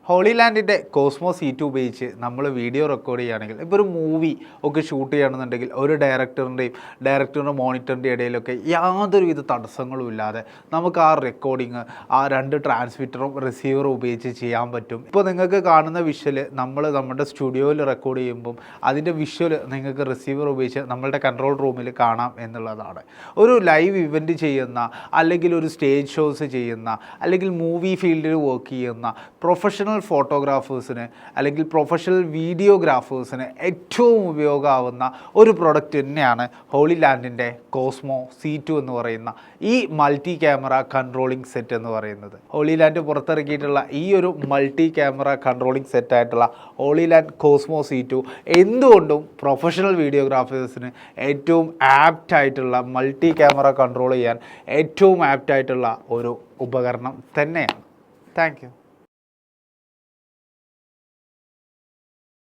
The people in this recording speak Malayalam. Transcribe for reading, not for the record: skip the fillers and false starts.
ഹോളി ലാൻഡിൻ്റെ കോസ്മോ C2 ഉപയോഗിച്ച് നമ്മൾ വീഡിയോ റെക്കോർഡ് ചെയ്യുകയാണെങ്കിൽ ഇപ്പോൾ ഒരു മൂവി ഒക്കെ ഷൂട്ട് ചെയ്യണമെന്നുണ്ടെങ്കിൽ ഒരു ഡയറക്ടറിൻ്റെ മോണിറ്ററിൻ്റെ ഇടയിലൊക്കെ യാതൊരുവിധ തടസ്സങ്ങളും ഇല്ലാതെ നമുക്ക് ആ റെക്കോർഡിങ് ആ 2 ട്രാൻസ്മിറ്ററും റിസീവറും ഉപയോഗിച്ച് ചെയ്യാൻ പറ്റും. ഇപ്പോൾ നിങ്ങൾക്ക് കാണുന്ന വിഷ്വൽ നമ്മുടെ സ്റ്റുഡിയോയിൽ റെക്കോർഡ് ചെയ്യുമ്പം അതിൻ്റെ വിഷ്വൽ നിങ്ങൾക്ക് റിസീവർ ഉപയോഗിച്ച് നമ്മളുടെ കൺട്രോൾ റൂമിൽ കാണാം എന്നുള്ളതാണ്. ഒരു ലൈവ് ഇവൻറ്റ് ചെയ്യുന്ന, അല്ലെങ്കിൽ ഒരു സ്റ്റേജ് ഷോസ് ചെയ്യുന്ന, അല്ലെങ്കിൽ മൂവി ഫീൽഡിൽ വർക്ക് ചെയ്യുന്ന പ്രൊഫഷണൽ ഫോട്ടോഗ്രാഫേഴ്സിന് അല്ലെങ്കിൽ പ്രൊഫഷണൽ വീഡിയോഗ്രാഫേഴ്സിന് ഏറ്റവും ഉപയോഗമാവുന്ന ഒരു പ്രൊഡക്റ്റ് തന്നെയാണ് ഹോളി ലാൻഡിൻ്റെ കോസ്മോ C2 എന്ന് പറയുന്ന ഈ മൾട്ടി ക്യാമറ കൺട്രോളിംഗ് സെറ്റ് എന്ന് പറയുന്നത്. ഹോളി ലാൻഡ് പുറത്തിറക്കിയിട്ടുള്ള ഈ ഒരു മൾട്ടി ക്യാമറ കൺട്രോളിംഗ് സെറ്റായിട്ടുള്ള ഹോളി ലാൻഡ് കോസ്മോ C2 എന്തുകൊണ്ടും പ്രൊഫഷണൽ വീഡിയോഗ്രാഫേഴ്സിന് ഏറ്റവും ആപ്റ്റായിട്ടുള്ള, മൾട്ടി ക്യാമറ കൺട്രോൾ ചെയ്യാൻ ഏറ്റവും ആപ്റ്റായിട്ടുള്ള ഒരു ഉപകരണം തന്നെയാണ്. Thank you.